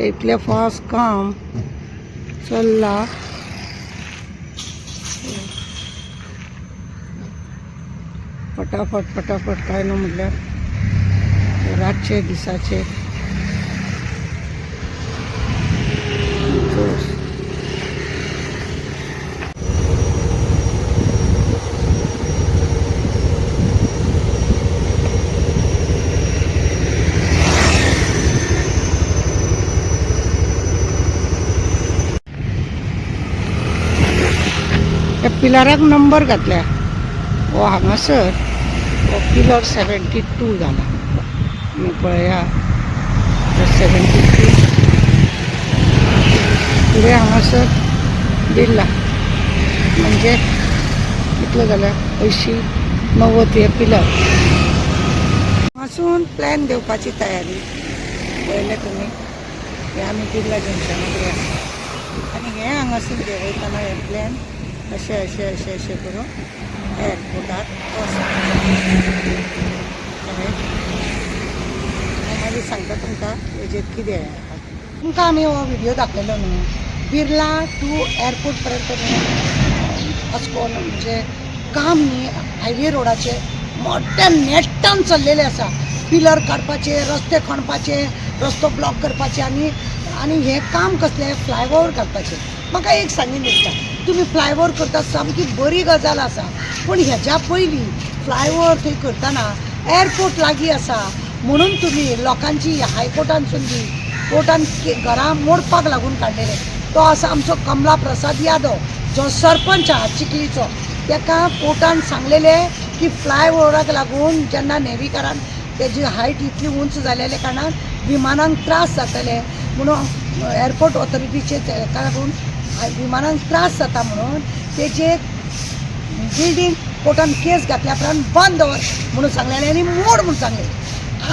इतले फास्ट काम चल्ला. फटाफट फटाफट काय न म्हटल्यार रातचे दिसाचे त्या पिलराक नंबर घातल्या. हो हांगासर हो पिलर 72 जाला. मी पळया 72 पुढे हांगासर दिला म्हणजे कितले जाल्या 80-90 हे पिलर. हांगासून प्लॅन देवपाची तयारी पळयले तुमी. हे आमी बिर्ला जंक्शनाक या आनी हे हांगासून देंवयतना हे प्लॅन अशें अशें अशें अशें करून एअरपोर्टार मागीर सांगता तुमकां हेजेर कितें तुमकां आमी हो व्हिडियो दाखयलो न्हू. बिर्ला टू एअरपोर्ट पर्यंत अशें म्हणजे काम न्ही हायवे रोडाचे मोठ्या नेट्टान चल्लेले आसा. पिलर काडपाचे, रस्ते खणपाचे, रस्तो ब्लॉक करपाचे आनी हे काम कसलें फ्लायओव्हर घालपाचें. म्हाका एक सांगीन दिसता तुमी फ्लायओव्हर करता सामकी बरी गजाल आसा पूण हेज्या पयलीं फ्लायओव्हर थंय करतना एअरपोर्ट लागीं आसा म्हणून तुमी लोकांची हायकोर्टान सुद्दी कोर्टान घरां मोडपाक लागून काडलेले. तो आसा आमचो कमला प्रसाद यादव जो सरपंच आहा चिखलीचो. ताका कोर्टान सांगलेले की फ्लायओव्हराक लागून जेन्ना नेविकारान तेजी हायट इतली उंच जालेले कारणान विमानांक त्रास जातले म्हणून एअरपोर्ट ऑथॉरिटीचे ताका लागून विमानांक त्रास जाता म्हणून तेजे बिल्डींग कोर्टान केस घातल्या उपरांत बंद दवर म्हणून सांगलेले आनी मोड म्हणून सांगलेले.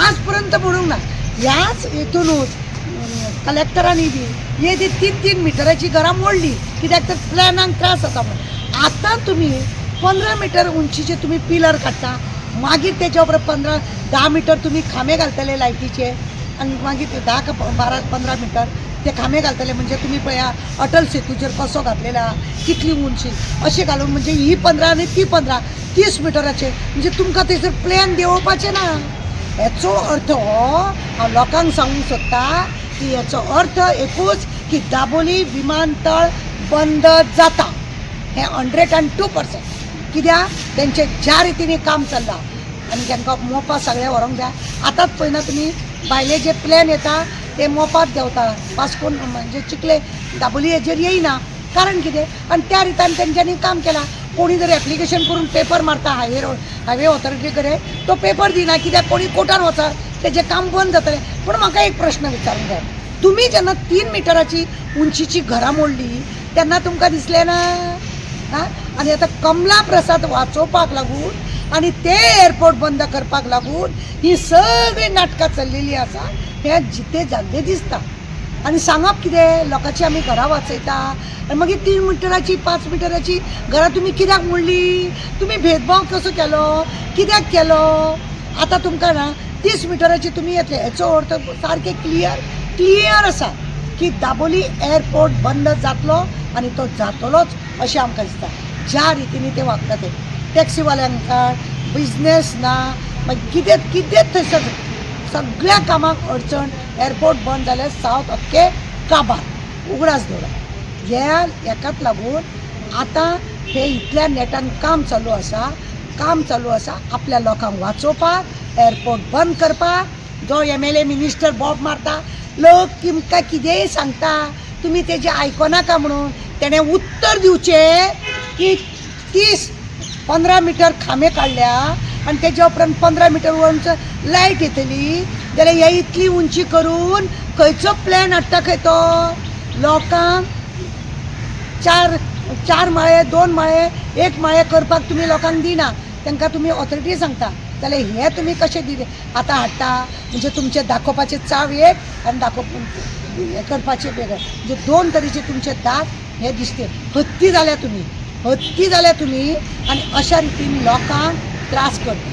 आज पर्यंत म्हणूंक ना. ह्याच हितूनूच कलेक्टरांनी बी हे 3-3 मिटराची घरां मोडली कित्याक तर प्लॅनांक त्रास जाता म्हणून. आतां तुमी 15 मिटर उंचीचे तुमी पिलर काडटा मागीर तेच्या उपरांत 10 मिटर तुमी खांबे घालतले लायटीचे आनी मागीर 10-12-15 मिटर ते खांबे घालतले म्हणजे तुमी पळया अटल सेतूचेर कसो घातलेला कितली उंची अशें घालून म्हणजे ही 15 आनी ती 15 30 मिटराचे म्हणजे तुमकां थंयसर प्लॅन देंवोवपाचें ना. हेचो अर्थ हो हांव लोकांक सांगूंक सोदता की हेचो अर्थ एकूच की दाबोली विमानतळ बंद जाता. हें 102% कित्याक तेंचे ज्या रितीने काम चल्लां आनी तांकां मोपा सगळें व्हरोंक जाय. आतांच पळयना तुमी भायले जे प्लॅन येता ते मोपात देंवता वास्को म्हणजे चिखले दाबोली हेजेर येयना. कारण कितें आनी त्या रितान तेंच्यांनी काम केलां. कोणी जर एप्लिकेशन करून पेपर मारता हायवे ऑथॉरिटी कडेन तो पेपर दिना कित्याक कोणी कोर्टान वचा तेजें काम बंद जातलें. पूण म्हाका एक प्रश्न विचारूंक जाय तुमी जेन्ना 3 मिटराची उंचीची घरां मोडली तेन्ना तुमकां दिसलें ना आनी आतां कमला प्रसाद वाचोवपाक लागून आनी ते एअरपोर्ट बंद करपाक लागून ही सगळी नाटकां चल्लेली आसा हे जिते जाल्ले दिसता. आनी सांगप कितें लोकांची आमी घरां वाचयता आनी मागीर 3 मिटराची 5 मिटराची घरां तुमी कित्याक मोडली. तुमी भेदभाव कसो केलो कित्याक केलो. आतां तुमकां ना 30 मिटराची तुमी येतले हेचो अर्थ सारकें क्लियर आसा की दाबोली एअरपोर्ट बंद जातलो आनी तो जातलोच अशें आमकां दिसता. ज्या रितीने ते वागता ते टॅक्सीवाल्यांक बिजनेस ना मागीर कितें कितें थंयसर सगळ्या कामाक अडचण. एअरपोर्ट बंद जाल्यार सावथ अख्खे काबार उगडास दवरा. हेकाच लागून आतां हे इतल्या नेटान काम चालू आसा आपल्या लोकांक वाचोवपाक एअरपोर्ट बंद करपाक. जो MLA मिनिस्टर बॉब मारता लोक तुमकां कितेंय सांगता तुमी तेजें आयकनाका म्हणून तेणें उत्तर दिवचें की 30-15 मिटर खांबे काडल्या आनी तेज्या उपरांत 15 मिटर उंच लायट येतली जाल्यार हे इतली उंची करून खंयचो प्लॅन हाडटा खंय तो. लोकांक 4 माळे 2 माळे 1 माळे करपाक तुमी लोकांक दिना तांकां तुमी ऑथॉरिटी सांगता जाल्यार हे तुमी कशें दिले आतां हाडटा म्हणजे तुमचे दाखोवपाचे चाव एक आनी हे करपाचे वेगळे म्हणजे 2 तरेचे तुमचे दात हे दिसते. हत्ती जाल्या तुमी आनी अशा रितीन लोकांक त्रास करता.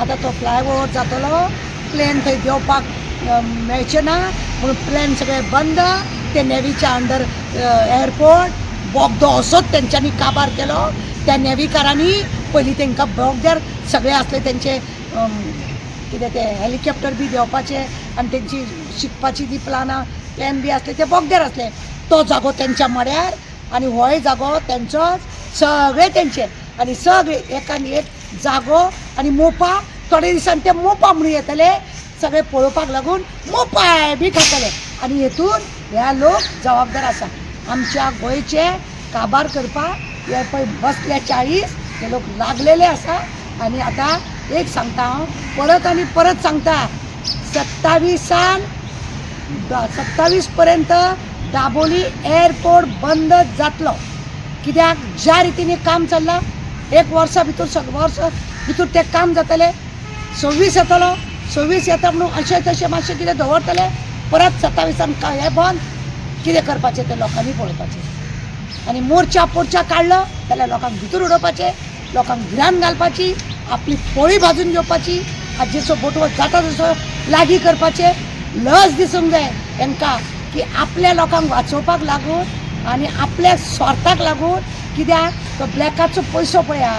आतां तो फ्लायओव्हर जातलो प्लेन थंय देंवपाक मेळचे ना म्हणून प्लॅन सगळे बंद. ते नेव्हीच्या अंडर एअरपोर्ट बोगदो असोच तेंच्यांनी काबार केलो. त्या नेव्हीकारांनी पयलीं तांकां बोगद्यार सगळे असले तेंचे कितें ते हेलिकॉप्टर बी देंवपाचे आनी तेंची शिकपाची जी प्लॅन बी असले ते बोगद्यार असले. तो जागो तेंच्या मड्यार आनी होय जागो तेंचोच, सगळे तेंचे. आनी सगळे एकान एक जागो आनी मोपा. थोडे दिसान ते मोपा म्हणून येतले सगळे पळोवपाक लागून मोपाय बी खातले. आनी हेतून ह्या लोक जबाबदार आसा. आमच्या गोंयचे काबार करपाक हे पळय बसले 40 हे लोक लागलेले आसा. आनी आतां एक सांगता हांव, परत आनी परत सांगता, 27 पर्यंत दाबोली एअरपोर्ट बंद जातलो. कित्याक ज्या रितीने काम चल्लां 1 वर्सा भितर तें काम जातलें. 26 येतलो, 26 येता म्हणून अशें तशें मातशें कितें दवरतले, परत 27 हें बंद. कितें करपाचें तें लोकांनी पळोवपाचें. आनी मोर्चा काडलो जाल्यार लोकांक भितर उडोवपाचें, लोकांक भिरांत घालपाची, आपली पोळी भाजून घेवपाची, हाजेचो बोटवो जाता तसो लागीं करपाचें. लज दिसूंक जाय हांकां की आपल्या लोकांक वाचोवपाक लागून आनी आपल्या स्वार्थाक लागून. कित्याक तो ब्लॅकाचो पयसो पळया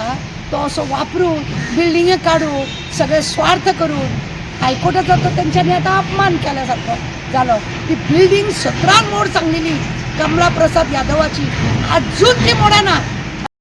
तो असो वापरून बिल्डिंगे काडून सगळे स्वार्थ करून हायकोर्टाचो तो तेंच्यांनी आतां अपमान केल्या सारको जालो. ती बिल्डींग 17 मोड सांगलेली कमला प्रसाद यादवाची, अजून ती मोडना.